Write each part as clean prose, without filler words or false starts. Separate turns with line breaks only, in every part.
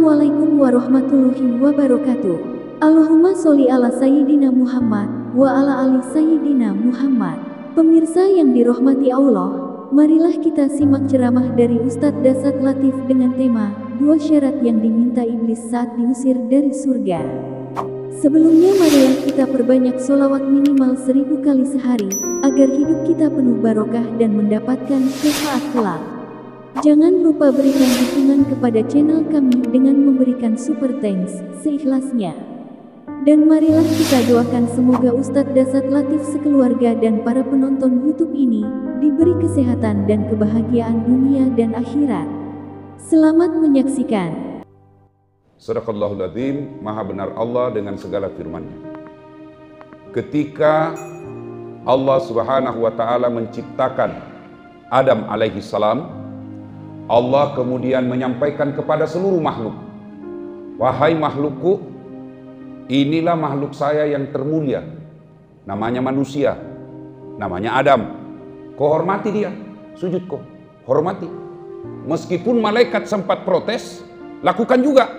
Assalamualaikum warahmatullahi wabarakatuh. Allahumma sholli ala Sayyidina Muhammad wa ala ali Sayyidina Muhammad. Pemirsa yang dirahmati Allah, marilah kita simak ceramah dari Ustadz Dasat Latif dengan tema 2 syarat yang diminta iblis saat diusir dari surga. Sebelumnya marilah kita perbanyak sholawat minimal 1000 kali sehari, agar hidup kita penuh barokah dan mendapatkan syafaat kelak. Jangan lupa berikan dukungan kepada channel kami dengan memberikan super thanks seikhlasnya. Dan marilah kita doakan semoga Ustadz Dasat Latif sekeluarga dan para penonton YouTube ini diberi kesehatan dan kebahagiaan dunia dan akhirat. Selamat menyaksikan.
Shadaqallahul Adzim, maha benar Allah dengan segala firman-Nya. Ketika Allah Subhanahu wa taala menciptakan Adam alaihi salam, Allah kemudian menyampaikan kepada seluruh makhluk, wahai makhlukku, inilah makhluk saya yang termulia, namanya manusia, namanya Adam. Kau hormati dia, sujud kau, hormati. Meskipun malaikat sempat protes, lakukan juga.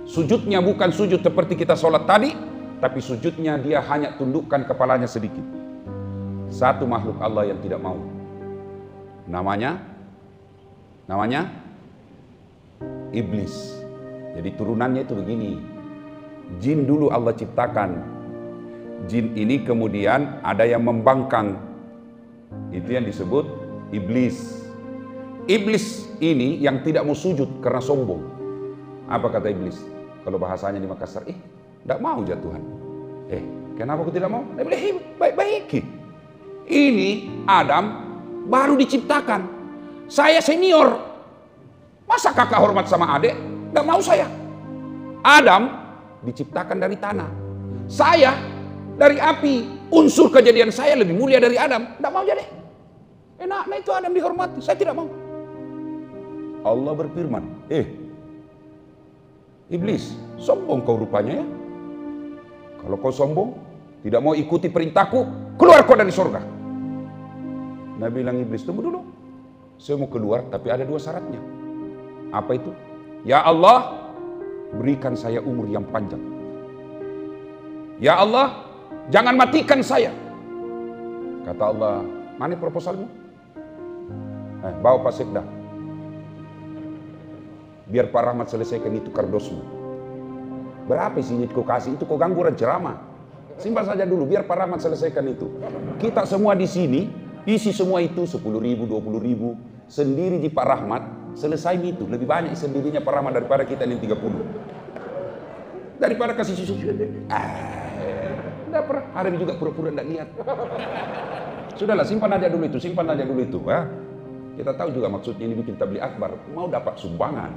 Sujudnya bukan sujud seperti kita sholat tadi, tapi sujudnya dia hanya tundukkan kepalanya sedikit. Satu makhluk Allah yang tidak mau, namanya iblis. Jadi turunannya itu begini. Jin dulu Allah ciptakan. Jin ini kemudian ada yang membangkang. Itu yang disebut iblis. Iblis ini yang tidak mau sujud karena sombong. Apa kata iblis? Kalau bahasanya di Makassar, tidak mau ya Tuhan. Kenapa aku tidak mau? Baik-baik. Ini Adam baru diciptakan. Saya senior, masa kakak hormat sama adik? Nggak mau saya. Adam diciptakan dari tanah, saya dari api. Unsur kejadian saya lebih mulia dari Adam. Nggak mau jadi. Enak itu Adam dihormati, saya tidak mau. Allah berfirman, iblis, sombong kau rupanya ya. Kalau kau sombong, tidak mau ikuti perintahku, keluar kau dari surga. Nabi bilang, iblis, tunggu dulu. Saya mau keluar, tapi ada 2 syaratnya. Apa itu? Ya Allah, berikan saya umur yang panjang. Ya Allah, jangan matikan saya. Kata Allah, mana proposalmu? Bawa Pak Sekda. Biar Pak Rahmat selesaikan itu kardosmu. Berapa isinya kau kasih? Itu kau ganggu orang ceramah. Simpan saja dulu, biar Pak Rahmat selesaikan itu. Kita semua di sini isi semua itu 10.000, 20.000 sendiri di Pak Rahmat, selesai itu. Lebih banyak sendirinya Pak Rahmat daripada kita yang 30. Daripada kasih susu. Tidak pernah. Ada juga pura-pura tidak lihat. Sudahlah, simpan aja dulu itu. Kita tahu juga maksudnya ini bikin tabligh akbar. Mau dapat sumbangan,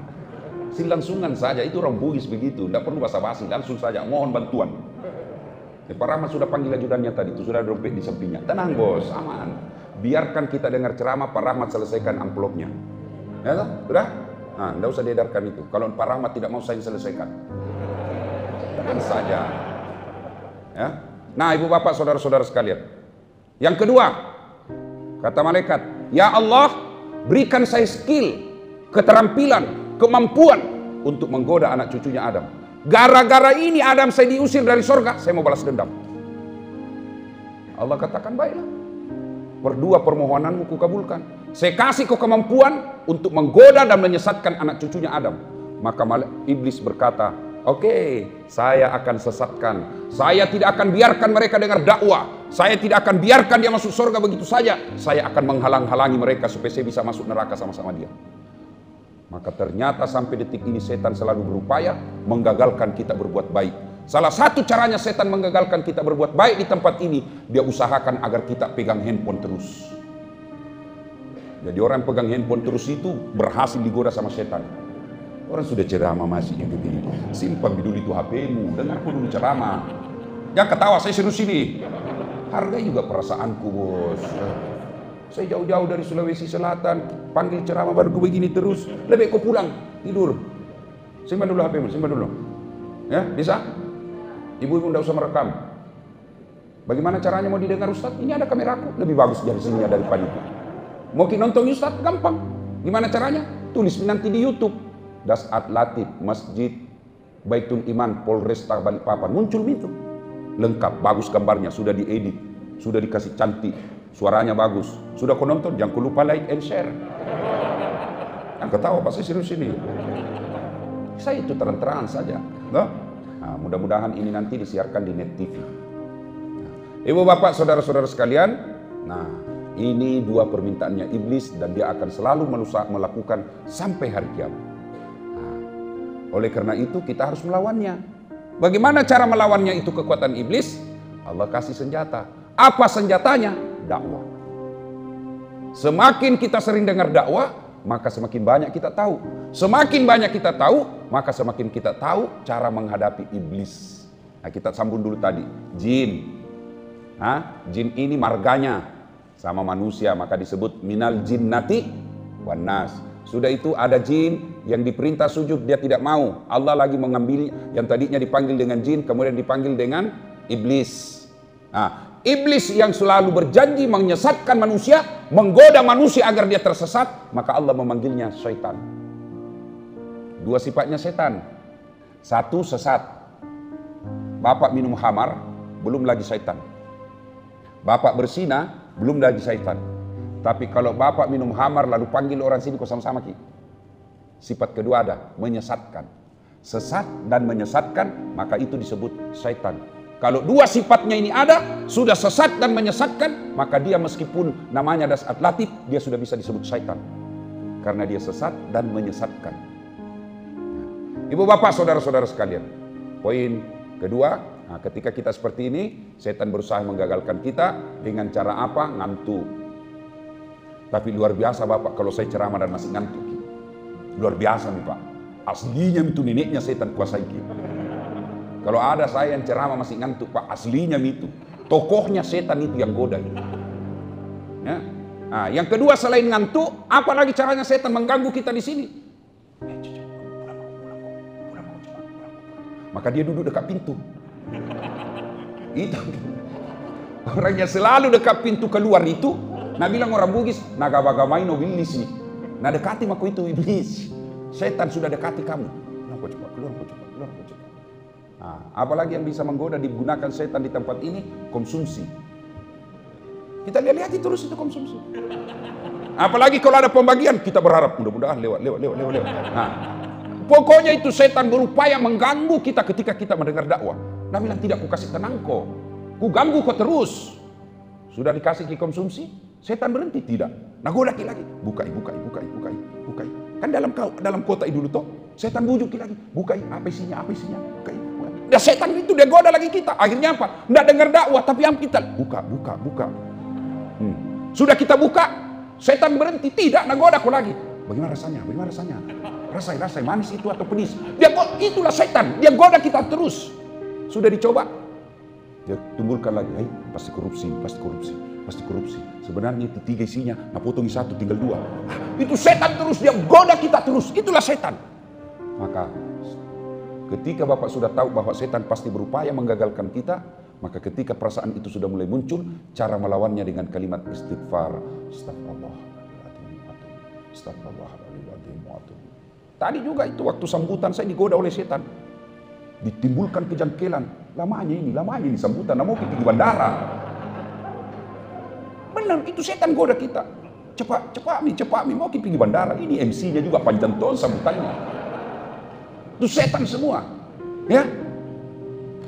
silangsungan saja. Itu orang Bugis begitu. Tidak perlu basa-basi, langsung saja mohon bantuan. Pak Rahmat sudah panggil ajudannya tadi, itu sudah ada dompet di sampingnya. Tenang bos, aman. Biarkan kita dengar ceramah, Pak Rahmat selesaikan amplopnya. Ya toh? Sudah? Tidak usah diedarkan itu. Kalau Pak Rahmat tidak mau, saya selesaikan. Tenang saja. Ya. Nah, ibu bapak, saudara-saudara sekalian. Yang kedua, kata malaikat, ya Allah, berikan saya skill, keterampilan, kemampuan untuk menggoda anak cucunya Adam. Gara-gara ini Adam saya diusir dari surga, saya mau balas dendam. Allah katakan, baiklah, berdua permohonanmu kukabulkan. Saya kasih kau kemampuan untuk menggoda dan menyesatkan anak cucunya Adam. Maka iblis berkata, oke, saya akan sesatkan. Saya tidak akan biarkan mereka dengar dakwah. Saya tidak akan biarkan dia masuk surga begitu saja. Saya akan menghalang-halangi mereka supaya saya bisa masuk neraka sama-sama dia. Maka ternyata sampai detik ini setan selalu berupaya menggagalkan kita berbuat baik. Salah satu caranya setan menggagalkan kita berbuat baik di tempat ini, dia usahakan agar kita pegang handphone terus. Jadi orang yang pegang handphone terus itu berhasil digoda sama setan. Orang sudah ceramah masih begini, simpan dulu itu HP-mu, dengar dulu ceramah. Jangan ketawa, saya serius ini. Hargai juga perasaanku bos. Saya jauh-jauh dari Sulawesi Selatan, panggil ceramah baru begini terus. Lebih kau pulang, tidur. Simpan dulu HP-mu, simpan dulu. Ya, bisa? Ibu-ibu tidak usah merekam. Bagaimana caranya mau didengar Ustaz? Ini ada kameraku, lebih bagus dari sini daripada itu. Mau nonton Ustaz? Gampang. Gimana caranya? Tulis nanti di YouTube. Dasat Latif, Masjid Baitul Iman, Polresta Balikpapan, muncul itu. Lengkap, bagus gambarnya, sudah diedit, sudah dikasih cantik, suaranya bagus. Sudah kau nonton, jangan lupa like and share. Yang ketawa pasti serius ini. Saya itu terang-terangan saja. Nah, mudah-mudahan ini nanti disiarkan di Net TV. Ibu bapak saudara-saudara sekalian, nah ini dua permintaannya iblis dan dia akan selalu melakukan sampai hari kiamat. Nah, oleh karena itu kita harus melawannya. Bagaimana cara melawannya itu kekuatan iblis? Allah kasih senjata. Apa senjatanya? Dakwah. Semakin kita sering dengar dakwah, maka semakin banyak kita tahu. Semakin banyak kita tahu, maka semakin kita tahu cara menghadapi iblis. Nah, kita sambung dulu tadi, jin. Jin ini marganya sama manusia, maka disebut minal jinnati wan nas. Sudah itu ada jin yang diperintah sujud, dia tidak mau. Allah lagi mengambil yang tadinya dipanggil dengan jin, kemudian dipanggil dengan iblis. Nah, iblis yang selalu berjanji menyesatkan manusia, menggoda manusia agar dia tersesat, maka Allah memanggilnya syaitan. Dua sifatnya setan. Satu, sesat. Bapak minum khamar, belum lagi syaitan. Bapak berzina, belum lagi syaitan. Tapi kalau bapak minum khamar lalu panggil orang sini kau sama-sama ki. Sifat kedua ada, menyesatkan. Sesat dan menyesatkan, maka itu disebut syaitan. Kalau dua sifatnya ini ada, sudah sesat dan menyesatkan, maka dia meskipun namanya Dasat Latif, dia sudah bisa disebut syaitan. Karena dia sesat dan menyesatkan. Ibu bapak saudara-saudara sekalian, poin kedua, nah, ketika kita seperti ini, setan berusaha menggagalkan kita dengan cara apa? Ngantuk. Tapi luar biasa bapak, kalau saya ceramah dan masih ngantuk. Luar biasa nih pak, aslinya itu neneknya setan kuasai kita. Kalau ada saya yang ceramah masih ngantuk pak, aslinya itu. Tokohnya setan itu yang goda. Ya. Nah, yang kedua selain ngantuk, apalagi caranya setan mengganggu kita di sini? Maka dia duduk dekat pintu. Itu orangnya selalu dekat pintu keluar itu. Nah bilang orang Bugis, naga bagamai no bilisi. Nah dekati maku itu iblis. Setan sudah dekati kamu. Keluar. Nah, apalagi yang bisa menggoda digunakan setan di tempat ini? Konsumsi. Kita lihat terus itu konsumsi. Apalagi kalau ada pembagian, kita berharap mudah-mudahan lewat. Nah, pokoknya itu setan berupaya mengganggu kita ketika kita mendengar dakwah. Nah bilang tidak, ku kasih tenang kok. Ku ganggu kok terus. Sudah dikasih ke konsumsi, setan berhenti tidak. Nah goda lagi, bukai. Kan dalam kota itu dulu toh, setan bujuk lagi, bukai, apa isinya, bukai. Dan setan itu dia goda lagi kita. Akhirnya apa? Nggak dengar dakwah, tapi yang kita buka. Sudah kita buka, setan berhenti, tidak, nah goda kok lagi. Bagaimana rasanya? Rasai, manis itu atau penis? Itulah setan, dia goda kita terus. Sudah dicoba, dia timbulkan lagi, pasti korupsi. Sebenarnya itu 3 isinya, nah potong 1 tinggal 2. Itu setan terus, dia goda kita terus, itulah setan. Maka ketika bapak sudah tahu bahwa setan pasti berupaya menggagalkan kita, maka ketika perasaan itu sudah mulai muncul, cara melawannya dengan kalimat istighfar. Astagfirullahaladzim. Tadi juga itu waktu sambutan saya digoda oleh setan. Ditimbulkan kejangkelan. Lamanya ini sambutan, mau pergi bandara. Benar, itu setan goda kita. Cepat mi, mau pergi bandara. Ini MC-nya juga panjang ton sambutannya. Itu setan semua. Ya.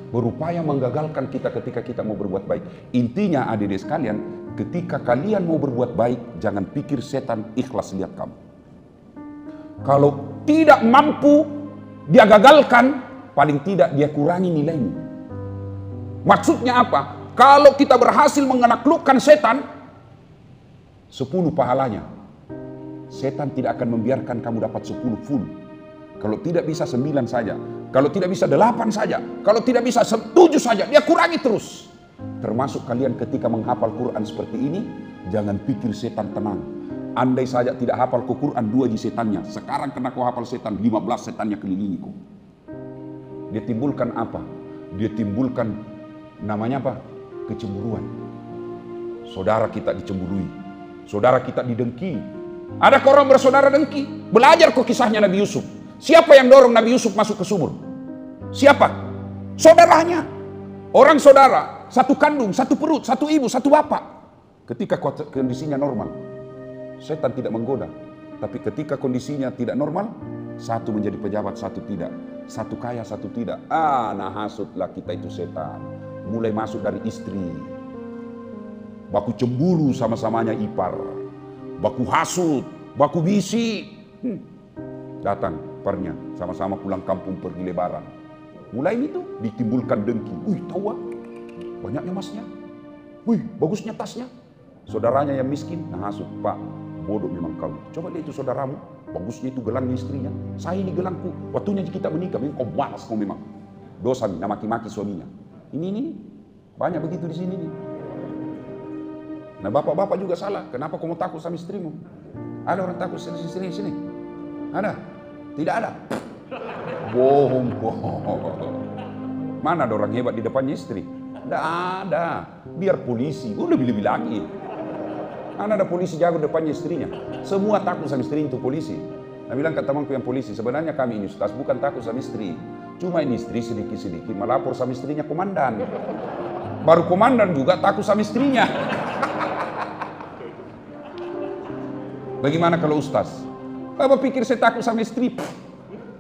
Berupaya menggagalkan kita ketika kita mau berbuat baik. Intinya adik-adik sekalian, ketika kalian mau berbuat baik, jangan pikir setan ikhlas lihat kamu. Kalau tidak mampu dia gagalkan, paling tidak dia kurangi nilaimu. Maksudnya apa? Kalau kita berhasil menaklukkan setan, 10 pahalanya. Setan tidak akan membiarkan kamu dapat 10 full. Kalau tidak bisa 9 saja. Kalau tidak bisa 8 saja. Kalau tidak bisa 7 saja. Dia kurangi terus. Termasuk kalian ketika menghafal Quran seperti ini, jangan pikir setan tenang. Andai saja tidak hafal ke Quran 2 di setannya. Sekarang kena kau hafal setan, 15 setannya kelilingi kau. Dia timbulkan apa? Dia timbulkan namanya apa? Kecemburuan. Saudara kita dicemburui. Saudara kita didengki. Ada orang bersaudara dengki. Belajar kok kisahnya Nabi Yusuf. Siapa yang dorong Nabi Yusuf masuk ke sumur? Siapa? Saudaranya. Orang saudara, satu kandung, satu perut, satu ibu, satu bapak. Ketika kondisinya normal, setan tidak menggoda. Tapi ketika kondisinya tidak normal, satu menjadi pejabat, satu tidak. Satu kaya, satu tidak. Nah hasutlah kita itu setan. Mulai masuk dari istri. Baku cemburu sama-samanya ipar. Baku hasut, baku bisi. Datang parnya, sama-sama pulang kampung pergi lebaran. Mulai itu ditimbulkan dengki. Wih, tahu banyaknya emasnya. Wih, bagusnya tasnya. Saudaranya yang miskin, nah hasut, Pak, bodoh memang kau. Coba lihat itu saudaramu, bagusnya itu gelangnya istrinya. Saya ini gelangku, waktunya kita menikah, memang kau malas kau memang. Dosa nih, maki-maki suaminya. Ini, banyak begitu di sini nih. Nah bapak-bapak juga salah, kenapa kau mau takut sama istrimu? Ada orang takut sini. Ada? Tidak ada. Bohong. Mana ada orang hebat di depannya istri? Tidak ada. Biar polisi, lebih-lebih lagi. Mana ada polisi jago depannya istrinya? Semua takut sama istri itu polisi. Nah bilang ke temanku yang polisi, sebenarnya kami ini Ustaz bukan takut sama istri. Cuma ini istri sedikit-sedikit melapor sama istrinya komandan. Baru komandan juga takut sama istrinya. Bagaimana kalau Ustaz? Bapak pikir saya takut sama istri?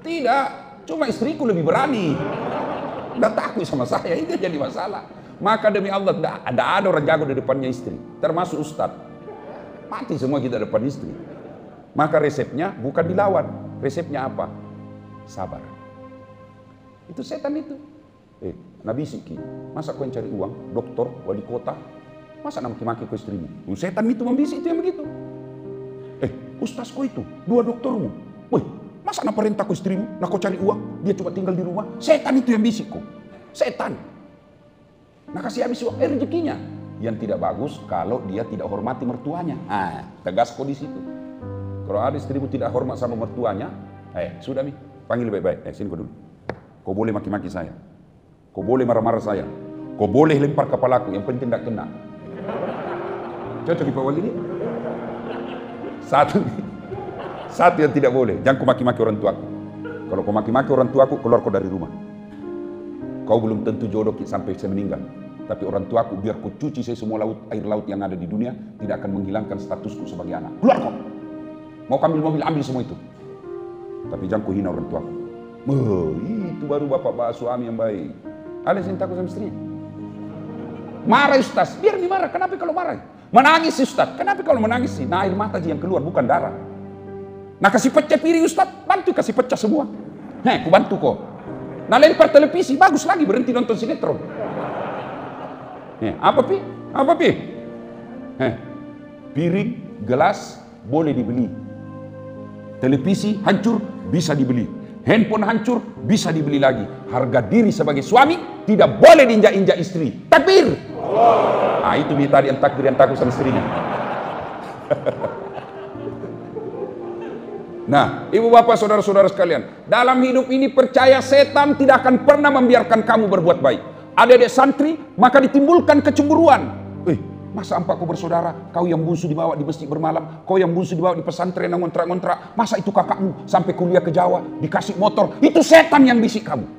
Tidak, cuma istriku lebih berani. Tidak takut sama saya, itu jadi masalah. Maka demi Allah, tidak ada orang jago di depannya istri. Termasuk Ustaz. Mati semua kita depan istri. Maka resepnya bukan dilawan. Resepnya apa? Sabar. Itu setan itu. Nabi Siki, masa kau yang cari uang? Doktor, wali kota? Masa nak maki-maki ke istrimu? Setan itu membisik, itu yang begitu. Ustaz kau itu, dua doktormu. Wih, masa nak perintah ke istrimu? Nak kau cari uang? Dia cuma tinggal di rumah. Setan itu yang bisik kau. Setan. Nah kasih habis uang rezekinya. Yang tidak bagus kalau dia tidak hormati mertuanya. Tegas kau di situ. Kalau ada istrimu tidak hormat sama mertuanya, sudah nih, panggil baik-baik. Sini kau dulu. Kau boleh maki-maki saya. Kau boleh marah-marah saya. Kau boleh lempar kepalaku, yang penting tidak kena. Cocok di Pak Wali ini? Satu yang tidak boleh, jangan kau maki-maki orang tuaku. Kalau kau maki-maki orang tuaku, keluar kau dari rumah. Kau belum tentu jodoh sampai saya meninggal. Tapi orang tuaku, biar kau cuci saya semua air laut yang ada di dunia, tidak akan menghilangkan statusku sebagai anak. Keluar kau. Mau ambil mobil, ambil semua itu. Tapi jangan kau hina orang tuaku. Itu baru bapak suami yang baik. Ada yang takut sama istrinya. Marah Ustaz, biar dimarah. Kenapa kalau marah? Menangis Ustaz, kenapa kalau menangis sih? Nah air mata yang keluar bukan darah. Nah kasih pecah piring Ustaz, bantu kasih pecah semua. Aku bantu kok. Nah lempar televisi, bagus lagi berhenti nonton sinetron. Apa pi? Piring, gelas boleh dibeli. Televisi hancur bisa dibeli. Handphone hancur bisa dibeli lagi. Harga diri sebagai suami tidak boleh diinjak-injak istri. Takbir. Itu nih tadi yang takbir yang takut sama istrinya. Nah, ibu bapak saudara-saudara sekalian, dalam hidup ini percaya setan tidak akan pernah membiarkan kamu berbuat baik. Adik-adik santri, maka ditimbulkan kecemburuan. Masa empat kau bersaudara, kau yang bungsu dibawa di masjid bermalam, kau yang bungsu dibawa di pesantren yang ngontrak-ngontrak, masa itu kakakmu sampai kuliah ke Jawa, dikasih motor, itu setan yang bisik kamu.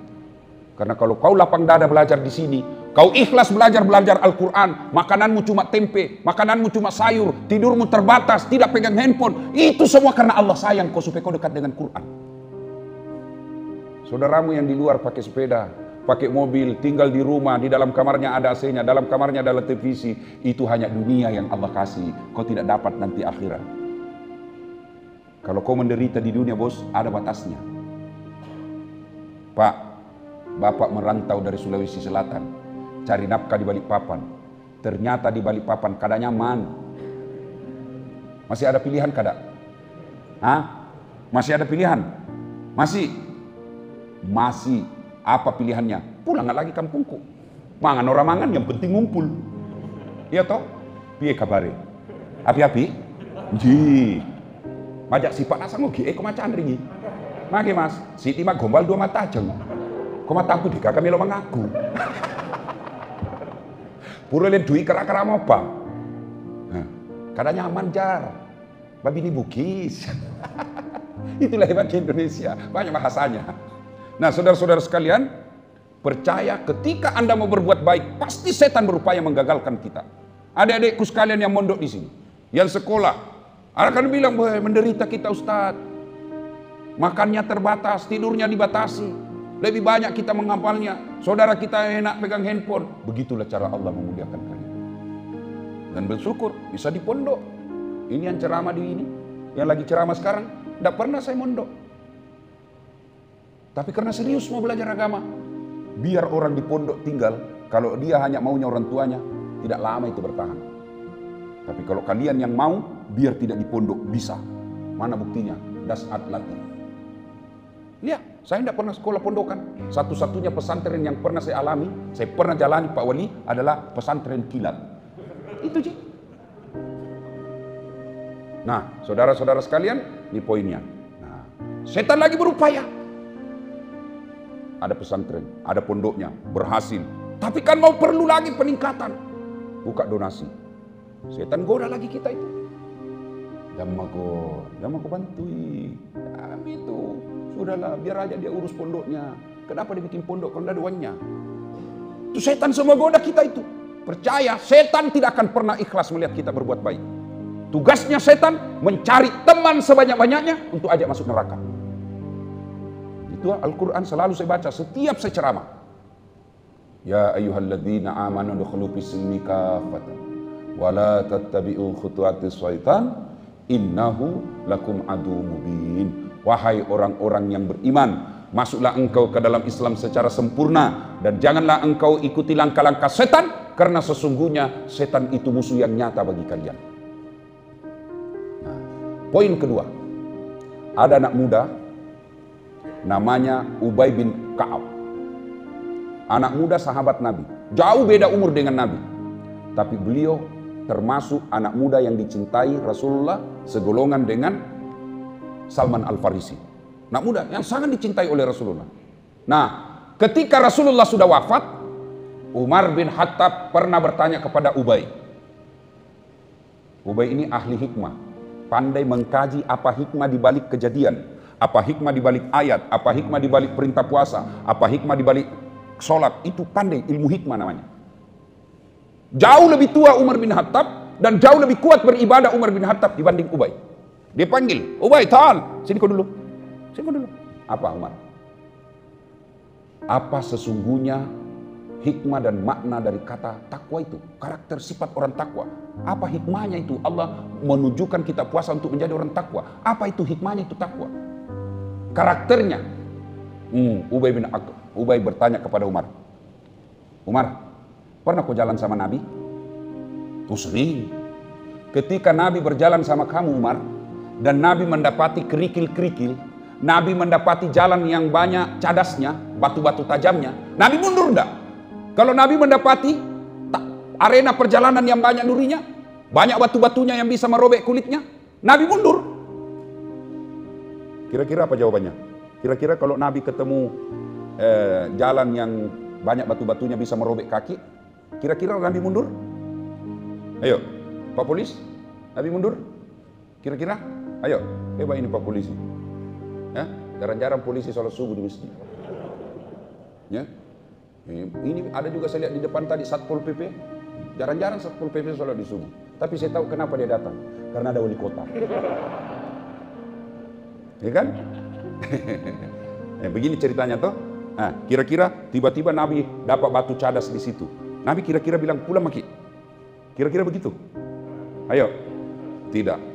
Karena kalau kau lapang dada belajar di sini, kau ikhlas belajar Al-Quran, makananmu cuma tempe, makananmu cuma sayur, tidurmu terbatas, tidak pegang handphone, itu semua karena Allah sayang kau supaya kau dekat dengan Quran. Saudaramu yang di luar pakai sepeda, pakai mobil, tinggal di rumah, di dalam kamarnya ada AC-nya, dalam kamarnya ada televisi, itu hanya dunia yang Allah kasih, kau tidak dapat nanti akhirat. Kalau kau menderita di dunia bos, ada batasnya. Pak, Bapak merantau dari Sulawesi Selatan, cari nafkah di Balikpapan. Ternyata di Balikpapan kada nyaman. Masih ada pilihan kada? Masih ada pilihan? Masih. Apa pilihannya? Pulang lagi kampungku. Mangan orang mangan, yang penting ngumpul. Iya toh? Piye kabare? Api-api? Ji. Majak sifat nasa ngogi, kok macan ringi. Mage mas, Siti mah gombal dua mata aja. Kok mataku dikagak melo mengaku. Pura lihat duit kera-kera mau apa? Kadang nyaman jar. Babi ini bugis. Itulah hebatnya Indonesia, banyak bahasanya. Nah, saudara-saudara sekalian, percaya ketika Anda mau berbuat baik, pasti setan berupaya menggagalkan kita. Adik-adikku sekalian yang mondok di sini, yang sekolah, akan bilang, menderita kita Ustaz. Makannya terbatas, tidurnya dibatasi. Lebih banyak kita menghafalnya. Saudara kita enak pegang handphone. Begitulah cara Allah memuliakan kalian. Dan bersyukur bisa di pondok. Ini yang ceramah di ini, yang lagi ceramah sekarang, tidak pernah saya mondok. Tapi karena serius mau belajar agama, biar orang di pondok tinggal, kalau dia hanya maunya orang tuanya, tidak lama itu bertahan. Tapi kalau kalian yang mau, biar tidak di pondok, bisa. Mana buktinya? Dasat latih. Lihat, saya tidak pernah sekolah pondokan. Satu-satunya pesantren yang pernah saya alami, saya pernah jalani Pak Wali, adalah pesantren kilat. Itu sih. Nah, saudara-saudara sekalian, ini poinnya. Nah, setan lagi berupaya. Ada pesantren, ada pondoknya, berhasil. Tapi kan mau perlu lagi peningkatan. Buka donasi. Setan goda lagi kita itu. Jangan aku bantui. Kami itu, sudahlah, biar aja dia urus pondoknya. Kenapa dia bikin pondok kalau ada uangnya? Itu setan semua goda kita itu. Percaya, setan tidak akan pernah ikhlas melihat kita berbuat baik. Tugasnya setan mencari teman sebanyak-banyaknya untuk ajak masuk neraka. Itu Al-Quran selalu saya baca setiap saya ceramah. Ya ayyuhalladzina amanu dukhulu fis-silmi kafatan wa la tattabi'u khutuwatis syaitan innahu lakum adu mubin. Wahai orang-orang yang beriman, masuklah engkau ke dalam Islam secara sempurna dan janganlah engkau ikuti langkah-langkah setan, karena sesungguhnya setan itu musuh yang nyata bagi kalian. Nah, poin kedua, ada anak muda namanya Ubay bin Ka'ab. Anak muda sahabat Nabi, jauh beda umur dengan Nabi, tapi beliau termasuk anak muda yang dicintai Rasulullah, segolongan dengan Salman Al-Farisi. Anak muda yang sangat dicintai oleh Rasulullah. Nah, ketika Rasulullah sudah wafat, Umar bin Khattab pernah bertanya kepada Ubay. Ubay ini ahli hikmah, pandai mengkaji apa hikmah di balik kejadian, apa hikmah di balik ayat, apa hikmah di balik perintah puasa, apa hikmah di balik sholat. Itu pandai, ilmu hikmah namanya. Jauh lebih tua Umar bin Khattab dan jauh lebih kuat beribadah Umar bin Khattab dibanding Ubay. Dia panggil, Ubay, ta'al, sini kau dulu. Sini kau dulu. Apa Umar? Apa sesungguhnya hikmah dan makna dari kata takwa itu? Karakter sifat orang takwa. Apa hikmahnya itu? Allah menunjukkan kita puasa untuk menjadi orang takwa. Apa itu hikmahnya itu takwa? Karakternya. Ubay bertanya kepada Umar. Umar, pernah kau jalan sama Nabi? Oh, sering. Ketika Nabi berjalan sama kamu Umar, dan Nabi mendapati kerikil-kerikil, Nabi mendapati jalan yang banyak cadasnya, batu-batu tajamnya, Nabi mundur enggak? Kalau Nabi mendapati arena perjalanan yang banyak durinya, banyak batu-batunya yang bisa merobek kulitnya, Nabi mundur. Kira-kira apa jawabannya? Kira-kira kalau Nabi ketemu jalan yang banyak batu-batunya bisa merobek kaki, kira-kira Nabi mundur? Ayo, Pak Polis, Nabi mundur? Kira-kira? Ayo, hebat ini Pak Polisi. Ya, jarang-jarang polisi sholat subuh di masjid. Ya, ini ada juga saya lihat di depan tadi Satpol PP. Jarang-jarang Satpol PP sholat di subuh. Tapi saya tahu kenapa dia datang. Karena ada wali kota. Ya kan? Begini ceritanya toh. Nah, kira-kira tiba-tiba Nabi dapat batu cadas di situ. Nabi kira-kira bilang, pulang maki. Kira-kira begitu? Ayo. Tidak.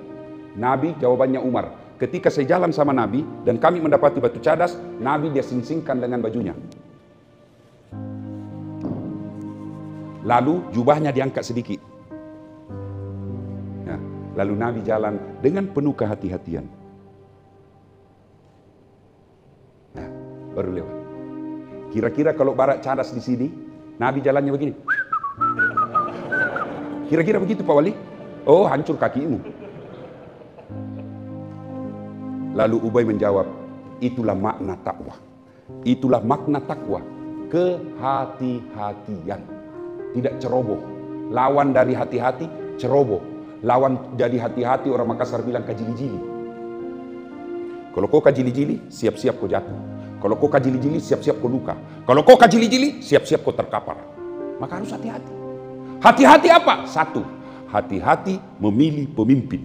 Nabi jawabannya Umar. Ketika saya jalan sama Nabi dan kami mendapati batu cadas, Nabi dia sing-singkan dengan bajunya. Lalu jubahnya diangkat sedikit. Nah, lalu Nabi jalan dengan penuh kehati-hatian. Nah, baru lewat. Kira-kira kalau barak cadas di sini, Nabi jalannya begini. Kira-kira begitu Pak Wali? Oh, hancur kakimu. Lalu Ubay menjawab, itulah makna takwa. Itulah makna takwa. Kehati-hatian. Tidak ceroboh. Lawan dari hati-hati, ceroboh. Lawan dari hati-hati orang Makassar bilang kajili-jili. Kalau kau kajili-jili, siap-siap kau jatuh. Kalau kau kajili-jili, siap-siap kau luka. Kalau kau kajili-jili, siap-siap kau terkapar. Maka harus hati-hati. Hati-hati apa? Satu, hati-hati memilih pemimpin.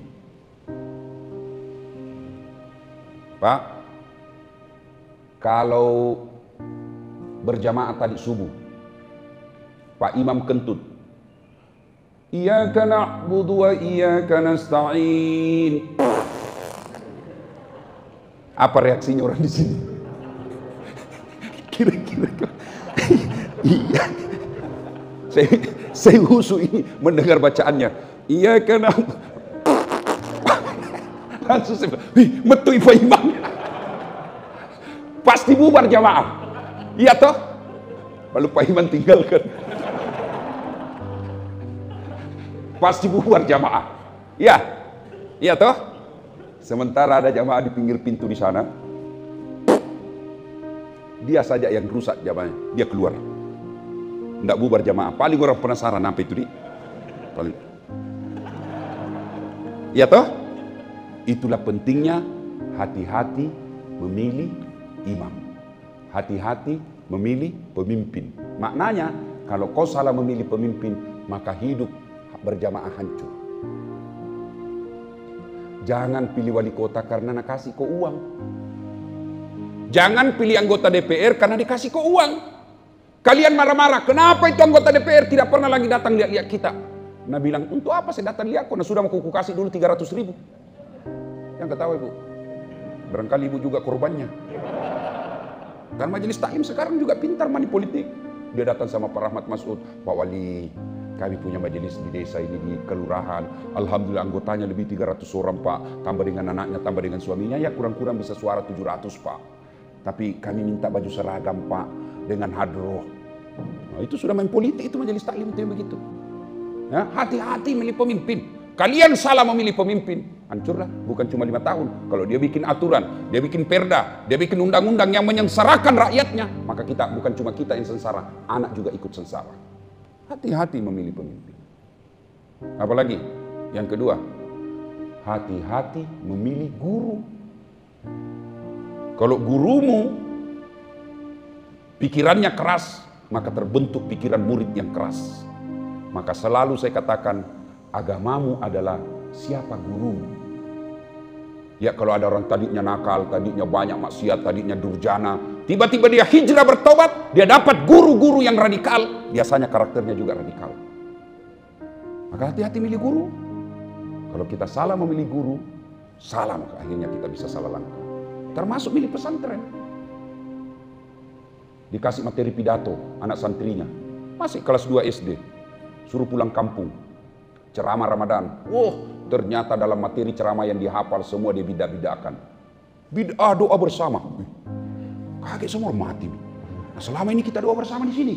Pak, kalau berjamaah tadi subuh, Pak Imam kentut, Iyyaka na'budu wa iyyaka nasta'in. Apa reaksinya orang di sini? Kira-kira iya. Saya husu ini mendengar bacaannya. Iyyaka na'budu. Langsung saya bilang, metui Pak Imam. Pasti bubar jamaah. Iya toh? Lalu Pak Imam tinggalkan. Pasti bubar jamaah. Iya. Iya toh? Sementara ada jamaah di pinggir pintu di sana. Dia saja yang rusak jamaahnya. Dia keluar. Tidak bubar jamaah. Paling orang penasaran apa itu di. Paling. Iya toh? Itulah pentingnya hati-hati memilih imam. Hati-hati memilih pemimpin. Maknanya kalau kau salah memilih pemimpin, maka hidup berjamaah hancur. Jangan pilih wali kota karena nak kasih kau uang. Jangan pilih anggota DPR karena dikasih kau uang. Kalian marah-marah, kenapa itu anggota DPR tidak pernah lagi datang lihat-lihat kita? Nah bilang, untuk apa saya datang lihat kau? Nah sudah mau kuku kasih dulu 300.000. Yang ketawa ibu, barangkali ibu juga korbannya. Dan majelis taklim sekarang juga pintar manipolitik. Dia datang sama Pak Rahmat Masud, Pak Wali, kami punya majelis di desa ini di kelurahan. Alhamdulillah anggotanya lebih 300 orang Pak. Tambah dengan anaknya, tambah dengan suaminya, ya kurang-kurang bisa suara 700 Pak. Tapi kami minta baju seragam Pak, dengan hadroh. Nah, itu sudah main politik, itu majelis taklim itu yang begitu. Ya, hati-hati memilih pemimpin. Kalian salah memilih pemimpin, hancurlah. Bukan cuma 5 tahun. Kalau dia bikin aturan, dia bikin perda, dia bikin undang-undang yang menyengsarakan rakyatnya, maka kita, bukan cuma kita yang sengsara, anak juga ikut sengsara. Hati-hati memilih pemimpin. Apalagi yang kedua, hati-hati memilih guru. Kalau gurumu pikirannya keras, maka terbentuk pikiran murid yang keras. Maka selalu saya katakan, agamamu adalah siapa gurumu. Ya kalau ada orang tadinya nakal, tadinya banyak maksiat, tadinya durjana, tiba-tiba dia hijrah bertobat, dia dapat guru-guru yang radikal, biasanya karakternya juga radikal. Maka hati-hati milih guru. Kalau kita salah memilih guru, salah maka akhirnya kita bisa salah langkah. Termasuk milih pesantren. Dikasih materi pidato anak santrinya, masih kelas 2 SD, suruh pulang kampung, ceramah Ramadan. Ternyata dalam materi ceramah yang dihafal semua dia bidah-bidahkan. Bid'ah doa bersama. Kaget semua mati. Nah, selama ini kita doa bersama di sini.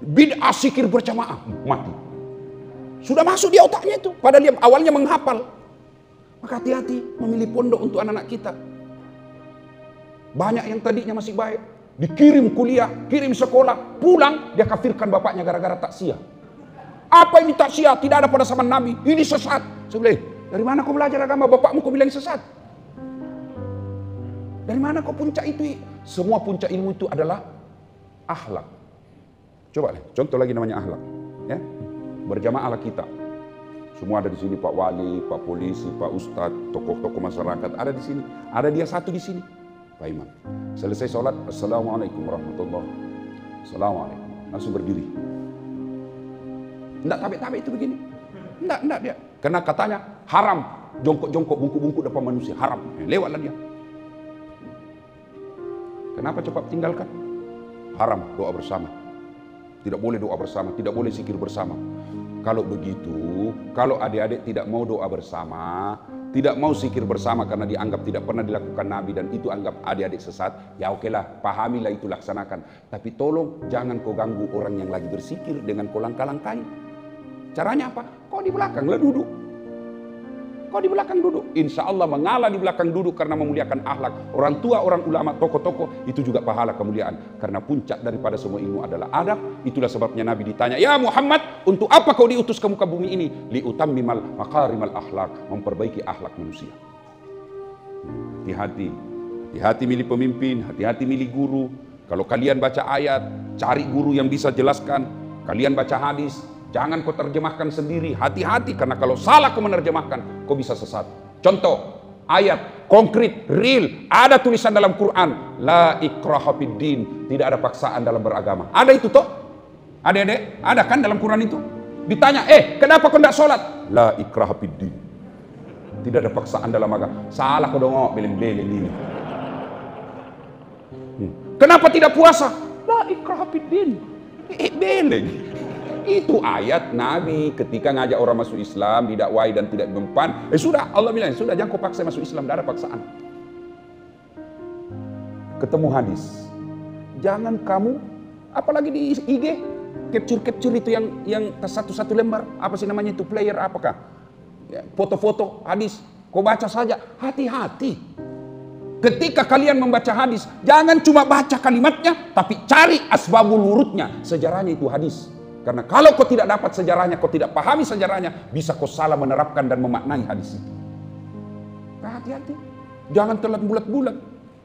Bid'ah zikir berjamaah, mati. Sudah masuk di otaknya itu, padahal dia awalnya menghafal. Maka hati-hati memilih pondok untuk anak-anak kita. Banyak yang tadinya masih baik, dikirim kuliah, kirim sekolah, pulang dia kafirkan bapaknya gara-gara taksiyah. Apa ini taksiyah? Tidak ada pada zaman Nabi. Ini sesat. Saya bilang, dari mana kau belajar agama? Bapakmu kau bilang sesat. Dari mana kau puncak itu? Semua puncak ilmu itu adalah akhlak. Coba deh, contoh lagi namanya akhlak. Ya, berjamaahlah kita. Semua ada di sini, Pak Wali, Pak Polisi, Pak Ustadz, tokoh-tokoh masyarakat ada di sini. Ada dia satu di sini, Pak Imam. Selesai sholat, Assalamualaikum warahmatullahi wabarakatuh. Assalamualaikum. Langsung berdiri. Enggak tabik-tabik itu begini. Enggak dia. Karena katanya haram jongkok-jongkok bungkuk-bungkuk depan manusia, haram. Lewatlah dia. Kenapa cepat tinggalkan? Haram doa bersama. Tidak boleh doa bersama, tidak boleh zikir bersama. Kalau begitu, kalau adik-adik tidak mau doa bersama, tidak mau zikir bersama karena dianggap tidak pernah dilakukan Nabi dan itu anggap adik-adik sesat, ya okelah, pahamilah itu, laksanakan. Tapi tolong jangan kau ganggu orang yang lagi berzikir dengan kau langkah-langkahi. Caranya apa? Kau di belakanglah duduk. Kau di belakang duduk. Insya Allah mengalah di belakang duduk karena memuliakan akhlak. Orang tua, orang ulama, tokoh-tokoh itu juga pahala kemuliaan. Karena puncak daripada semua ilmu adalah adab. Itulah sebabnya Nabi ditanya, ya Muhammad, untuk apa kau diutus ke muka bumi ini? Liutammimal makarimal akhlak, memperbaiki akhlak manusia. Hati-hati. Hati-hati milih pemimpin, hati-hati milih guru. Kalau kalian baca ayat, cari guru yang bisa jelaskan. Kalian baca hadis, jangan kau terjemahkan sendiri. Hati-hati, karena kalau salah kau menerjemahkan, kau bisa sesat. Contoh, ayat konkret, real, ada tulisan dalam Quran, la ikraha fiddin, tidak ada paksaan dalam beragama. Ada itu toh? Adik-adik, ada kan dalam Quran itu? Ditanya, kenapa kau tidak sholat? La ikraha fiddin, tidak ada paksaan dalam agama. Salah kau dong, beleng-beleng ini. Kenapa tidak puasa? La ikraha fiddin, beleng. Itu ayat Nabi ketika ngajak orang masuk Islam, didakwai dan tidak mempan. Sudah, Allah bilang, sudah jangan kau paksa masuk Islam, tidak ada paksaan. Ketemu hadis, jangan kamu, apalagi di IG, capture itu yang satu-satu lembar, apa sih namanya itu, player apakah? Ya, foto-foto hadis, kau baca saja, hati-hati. Ketika kalian membaca hadis, jangan cuma baca kalimatnya, tapi cari asbabul wurudnya, sejarahnya itu hadis. Karena kalau kau tidak dapat sejarahnya, kau tidak pahami sejarahnya, bisa kau salah menerapkan dan memaknai hadis itu. Nah, hati-hati, jangan telan bulat-bulat.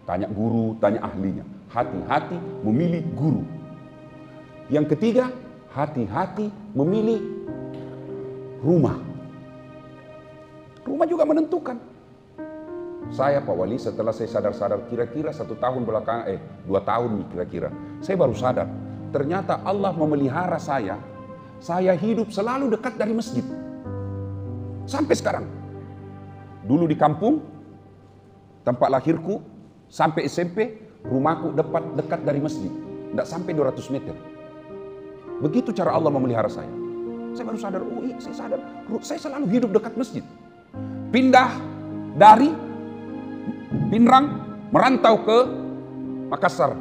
Tanya guru, tanya ahlinya. Hati-hati memilih guru. Yang ketiga, hati-hati memilih rumah. Rumah juga menentukan. Saya Pak Wali, setelah saya sadar-sadar kira-kira 1 tahun belakang, 2 tahun nih kira-kira, saya baru sadar. Ternyata Allah memelihara saya hidup selalu dekat dari masjid. Sampai sekarang. Dulu di kampung, tempat lahirku, sampai SMP, rumahku dekat dari masjid. Tidak sampai 200 meter. Begitu cara Allah memelihara saya. Saya baru sadar, saya selalu hidup dekat masjid. Pindah dari Pinrang, merantau ke Makassar,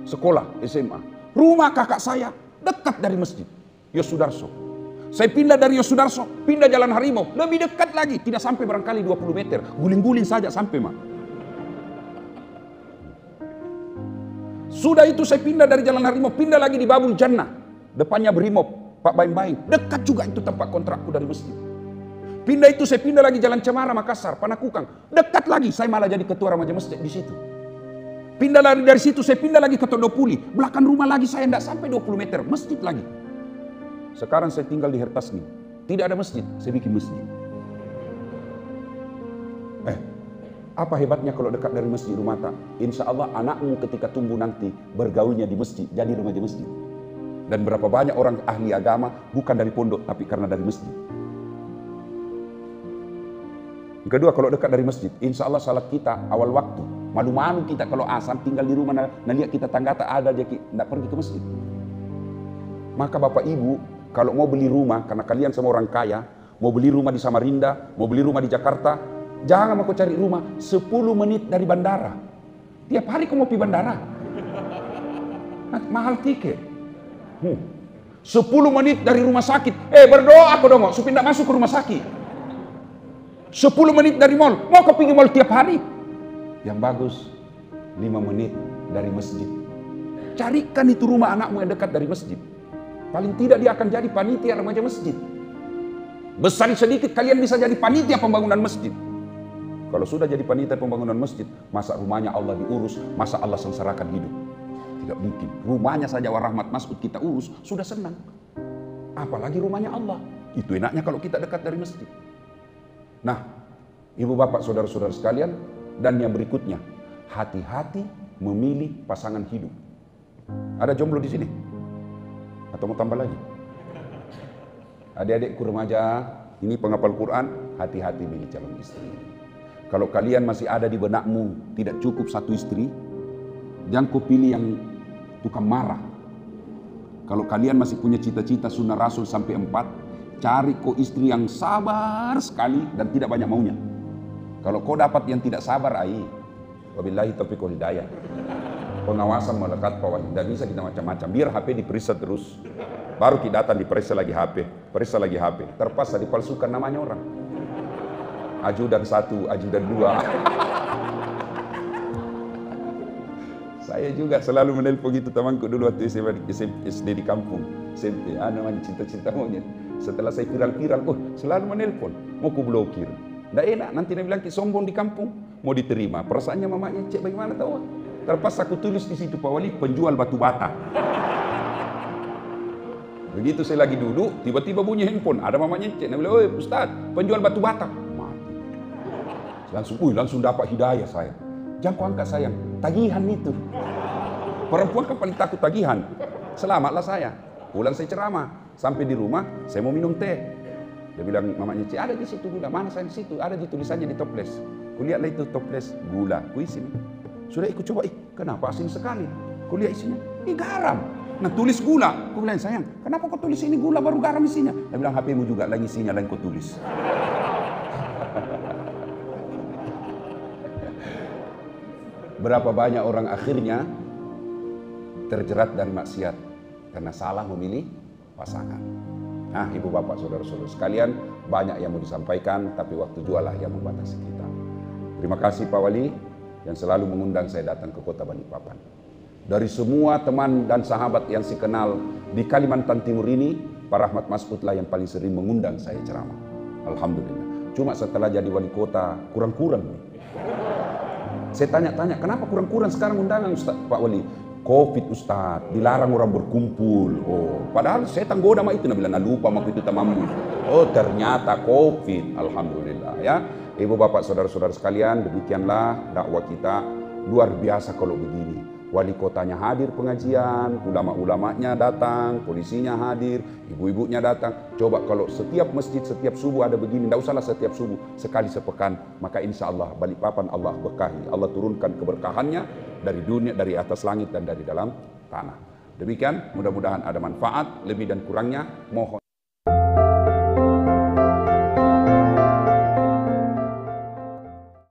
sekolah SMA. Rumah kakak saya dekat dari masjid, Yosudarso. Saya pindah dari Yosudarso, pindah Jalan Harimau, lebih dekat lagi, tidak sampai barangkali 20 meter, guling-guling saja sampai mah. Sudah itu saya pindah dari Jalan Harimau, pindah lagi di Babul Jannah, depannya Brimob, Pak Baim-Baim, dekat juga itu tempat kontrakku dari masjid. Pindah itu saya pindah lagi Jalan Cemara, Makassar, Panakukang, dekat lagi, saya malah jadi ketua remaja masjid di situ. Pindah lagi dari situ, saya pindah lagi ke Todopuli. Belakang rumah lagi saya tidak sampai 20 meter, masjid lagi. Sekarang saya tinggal di Hertasni. Tidak ada masjid, saya bikin masjid. Apa hebatnya kalau dekat dari masjid Rumata? Insya Allah anakmu ketika tumbuh nanti bergaulnya di masjid, jadi remaja masjid. Dan berapa banyak orang ahli agama bukan dari pondok, tapi karena dari masjid. Yang kedua, kalau dekat dari masjid, insya Allah salat kita awal waktu. Malu-malu kita kalau asam tinggal di rumah, lihat kita tangga tak ada, jadi tidak pergi ke masjid. Maka Bapak Ibu, kalau mau beli rumah, karena kalian semua orang kaya, mau beli rumah di Samarinda, mau beli rumah di Jakarta, jangan mau cari rumah 10 menit dari bandara. Tiap hari kau mau pergi bandara. Mahal tiket. 10 menit dari rumah sakit. Berdoa aku dong, supaya tidak masuk ke rumah sakit. 10 menit dari mall, mau kau pergi mall tiap hari? Yang bagus 5 menit dari masjid. Carikan itu rumah anakmu yang dekat dari masjid. Paling tidak dia akan jadi panitia remaja masjid. Besar sedikit kalian bisa jadi panitia pembangunan masjid. Kalau sudah jadi panitia pembangunan masjid, masa rumahnya Allah diurus, masa Allah sengsarakan hidup? Tidak mungkin. Rumahnya saja Warahmat Mas'ud kita urus, sudah senang. Apalagi rumahnya Allah. Itu enaknya kalau kita dekat dari masjid. Nah, ibu bapak saudara-saudara sekalian, dan yang berikutnya, hati-hati memilih pasangan hidup. Ada jomblo di sini? Atau mau tambah lagi? Adik-adikku remaja, ini penghafal Quran, hati-hati milih calon istri. Kalau kalian masih ada di benakmu tidak cukup 1 istri, jangan kau pilih yang tukang marah. Kalau kalian masih punya cita-cita sunnah Rasul sampai 4, cari kau istri yang sabar sekali dan tidak banyak maunya. Kalau kau dapat yang tidak sabar, wabillahi taufiq wal hidayah. Pengawasan melekat bawah, tidak bisa kita macam-macam. Biar HP diperiksa terus. Baru kita datang diperiksa lagi HP, periksa lagi HP. Terpaksa dipalsukan namanya orang. Ajudan 1, ajudan 2. Saya juga selalu menelpon gitu temanku dulu waktu SD di kampung. SMP, namanya cinta-cinta monyet. Setelah saya viral-viral, selalu menelpon, mau ku blokir. Nggak enak, nanti dia bilang sombong di kampung. mau diterima. Perasaannya mamanya cek bagaimana tahu? Terpas aku tulis di situ Pak Wali, penjual batu bata. Begitu saya lagi duduk, tiba-tiba bunyi handphone, ada mamanya cek, dia bilang, "Oi Ustaz, penjual batu bata." Mati. Langsung dapat hidayah saya. Jangan kau angkat sayang, tagihan itu. Perempuan kan paling takut tagihan. Selamatlah saya. Pulang saya ceramah, sampai di rumah saya mau minum teh. Dia bilang mamanya, "Cik, ada di situ gula." "Mana saya di situ?" "Ada di tulisannya di toples." Kulihatlah itu toples gula, kuisi. Sudah ikut coba, kenapa asin sekali? Kulihat isinya, garam. Nah tulis gula. Aku bilang, "Sayang, kenapa kau tulis ini gula baru garam isinya?" Dia bilang, "HP-mu juga lagi isinya, lain kau tulis." Berapa banyak orang akhirnya terjerat dari maksiat karena salah memilih pasangan. Nah, ibu bapak saudara-saudara sekalian, banyak yang mau disampaikan, tapi waktu jualah yang membatasi kita. Terima kasih Pak Wali yang selalu mengundang saya datang ke kota Balikpapan. Dari semua teman dan sahabat yang saya kenal di Kalimantan Timur ini, Pak Rahmat Masud lah yang paling sering mengundang saya ceramah. Alhamdulillah. Cuma setelah jadi wali kota, kurang-kurang nih. Saya tanya-tanya, kenapa kurang-kurang sekarang undangan Ustaz, Pak Wali? Covid Ustaz, dilarang orang berkumpul. Oh, padahal saya tanggoda sama itu, bilang, lupa sama itu tamamu. Oh, ternyata Covid. Alhamdulillah ya. Ibu bapak saudara-saudara sekalian, demikianlah dakwah kita. Luar biasa kalau begini. Wali kotanya hadir pengajian, ulama-ulamanya datang, polisinya hadir, ibu-ibunya datang. Coba kalau setiap masjid, setiap subuh ada begini, tidak usahlah setiap subuh, sekali sepekan, maka insya Allah Balikpapan Allah berkahi. Allah turunkan keberkahannya dari dunia, dari atas langit dan dari dalam tanah. Demikian, mudah-mudahan ada manfaat, lebih dan kurangnya mohon.